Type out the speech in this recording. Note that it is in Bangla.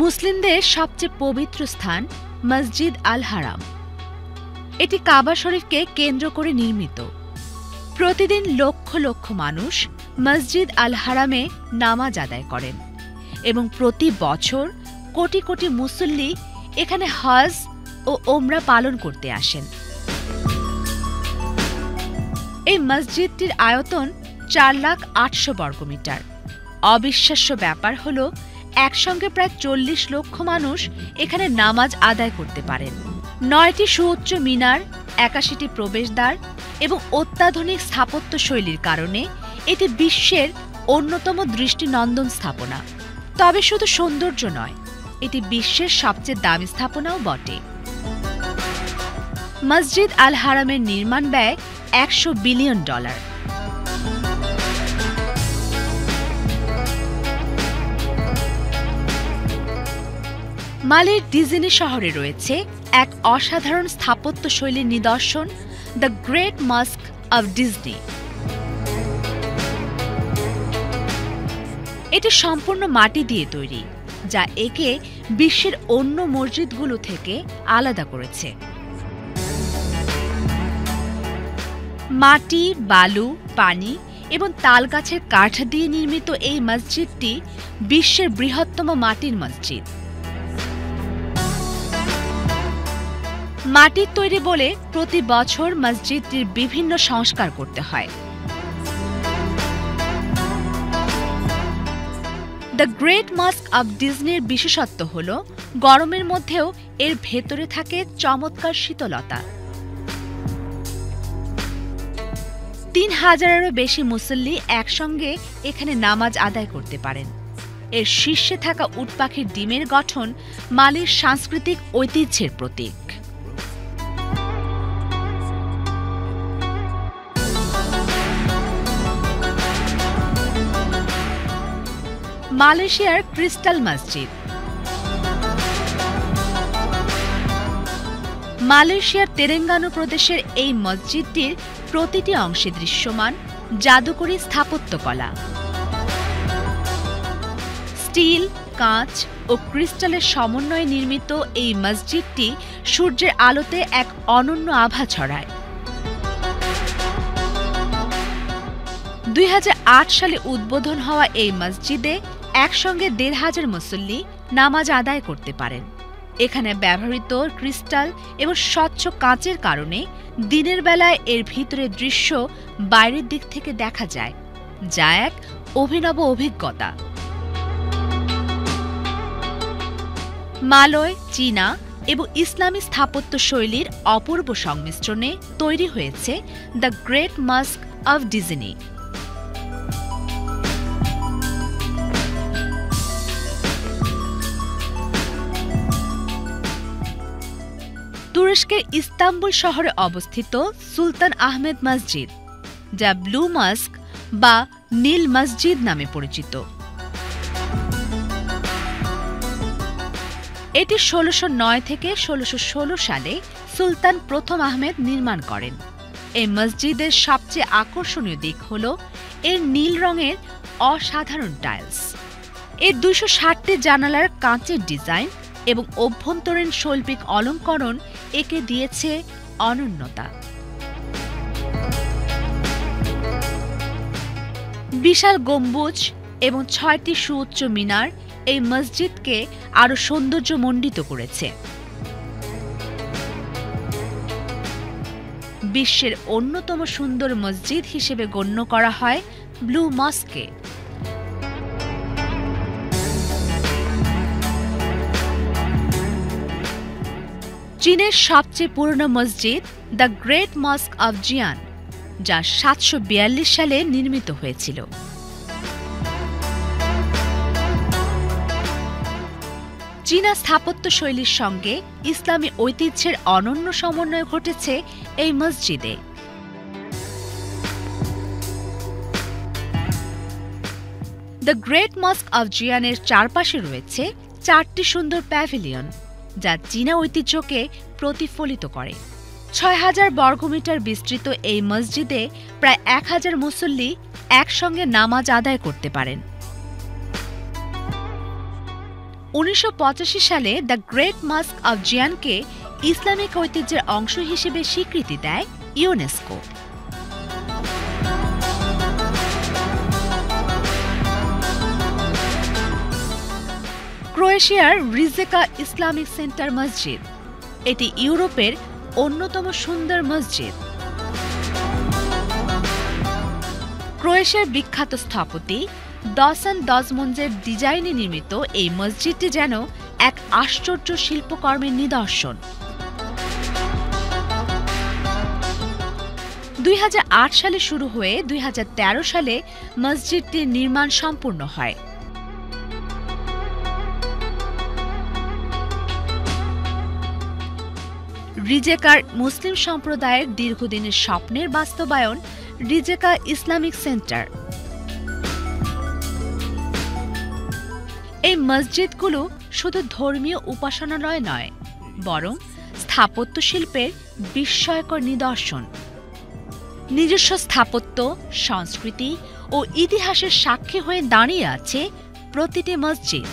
মুসলিমদের সবচেয়ে পবিত্র স্থান মসজিদ আল হারাম। এটি কাবা শরীফকে কেন্দ্র করে নির্মিত। প্রতিদিন লক্ষ লক্ষ মানুষ মসজিদ আল হারামে নামাজ আদায় করেন এবং প্রতি বছর কোটি কোটি মুসল্লি এখানে হজ ও ওমরা পালন করতে আসেন। এই মসজিদটির আয়তন 4,08,000 বর্গমিটার। অবিশ্বাস্য ব্যাপার হল একসঙ্গে প্রায় 40 লক্ষ মানুষ এখানে নামাজ আদায় করতে পারেন। 9টি সুউচ্চ মিনার, 81টি প্রবেশদ্বার এবং অত্যাধুনিক স্থাপত্য শৈলীর কারণে এটি বিশ্বের অন্যতম দৃষ্টিনন্দন স্থাপনা। তবে শুধু সৌন্দর্য নয়, এটি বিশ্বের সবচেয়ে দামি স্থাপনাও বটে। মসজিদ আল হারামের নির্মাণ ব্যয় $100 বিলিয়ন। মালির ডিজনি শহরে রয়েছে এক অসাধারণ স্থাপত্য শৈলীর নিদর্শন, the great mosque of Disney. এটি সম্পূর্ণ মাটি দিয়ে তৈরি, যা একে বিশ্বের অন্য মসজিদগুলো থেকে আলাদা করেছে। মাটি, বালু, পানি এবং তালগাছের কাঠ দিয়ে নির্মিত এই মসজিদটি বিশ্বের বৃহত্তম মাটির মসজিদ। মাটির তৈরি বলে প্রতি বছর মসজিদটির বিভিন্ন সংস্কার করতে হয়। দ্য গ্রেট মস্ক অব ডিজনির বিশেষত্ব হল গরমের মধ্যেও এর ভেতরে থাকে চমৎকার শীতলতা। 3,000-এরও বেশি মুসল্লি একসঙ্গে এখানে নামাজ আদায় করতে পারেন। এর শীর্ষে থাকা উট পাখির ডিমের গঠন মালির সাংস্কৃতিক ঐতিহ্যের প্রতীক। মালয়েশিয়ার ক্রিস্টাল মসজিদ। মালয়েশিয়ার তেলেঙ্গানা প্রদেশের এই মসজিদটির প্রতিটি অংশে দৃশ্যমান জাদুকরী স্থাপত্যকলা। স্টিল, কাঁচ ও ক্রিস্টালের সমন্বয়ে নির্মিত এই মসজিদটি সূর্যের আলোতে এক অনন্য আভা ছড়ায়। 2008 সালে উদ্বোধন হওয়া এই মসজিদে একসঙ্গে 1,500 মুসল্লি নামাজ আদায় করতে পারেন। এখানে ব্যবহৃত ক্রিস্টাল এবং স্বচ্ছ কাঁচের কারণে দিনের বেলায় এর ভিতরের দৃশ্য বাইরের দিক থেকে দেখা যায়, যা এক অভিনব অভিজ্ঞতা। মালয়, চীনা এবং ইসলামী স্থাপত্য শৈলীর অপূর্ব সংমিশ্রণে তৈরি হয়েছে the great mosque of Disney. তুরস্কের ইস্তাম্বুল শহরে অবস্থিত সুলতান আহমেদ মসজিদ, যা ব্লু মস্ক বা নীল মসজিদ নামে পরিচিত। এটি 1609 থেকে 1616 সালে সুলতান প্রথম আহমেদ নির্মাণ করেন। এই মসজিদের সবচেয়ে আকর্ষণীয় দিক হল এর নীল রঙের অসাধারণ টাইলস। এর 260টি জানালার কাঁচের ডিজাইন এবং অভ্যন্তরীণ শৈল্পিক অলঙ্করণ একে দিয়েছে অনন্যতা। বিশাল গম্বুজ এবং 6টি সুউচ্চ মিনার এই মসজিদকে আরও সৌন্দর্যমণ্ডিত করেছে। বিশ্বের অন্যতম সুন্দর মসজিদ হিসেবে গণ্য করা হয় ব্লু মস্ককে। চীনের সবচেয়ে পুরনো মসজিদ দ্য গ্রেট মস্ক অব জিয়ান, যা 742 সালে নির্মিত হয়েছিল। চীনা স্থাপত্য শৈলীর সঙ্গে ইসলামী ঐতিহ্যের অনন্য সমন্বয় ঘটেছে এই মসজিদে। দ্য গ্রেট মস্ক অব জিয়ানের চারপাশে রয়েছে 4টি সুন্দর প্যাভিলিয়ন, যা চীনা ঐতিহ্যকে প্রতিফলিত করে। 6,000 বর্গমিটার বিস্তৃত এই মসজিদে প্রায় 1,000 মুসল্লি একসঙ্গে নামাজ আদায় করতে পারেন। 1985 সালে দ্য গ্রেট মস্ক অব জিয়ানকে ইসলামিক ঐতিহ্যের অংশ হিসেবে স্বীকৃতি দেয় ইউনেস্কো। ক্রোয়েশিয়ার রিজেকা ইসলামিক সেন্টার মসজিদ, এটি ইউরোপের অন্যতম সুন্দর মসজিদ। ক্রোয়েশিয়ার বিখ্যাত স্থপতি দসান দজমুন্ডের ডিজাইনে নির্মিত এই মসজিদটি যেন এক আশ্চর্য শিল্পকর্মের নিদর্শন। 2008 সালে শুরু হয়ে 2013 সালে মসজিদটির নির্মাণ সম্পূর্ণ হয়। রিজেকার মুসলিম সম্প্রদায়ের দীর্ঘদিনের স্বপ্নের বাস্তবায়ন রিজেকা ইসলামিক সেন্টার। এই মসজিদগুলো শুধু ধর্মীয় উপাসনালয় নয়, বরং স্থাপত্য শিল্পের বিস্ময়কর নিদর্শন। নিজস্ব স্থাপত্য, সংস্কৃতি ও ইতিহাসের সাক্ষী হয়ে দাঁড়িয়ে আছে প্রতিটি মসজিদ।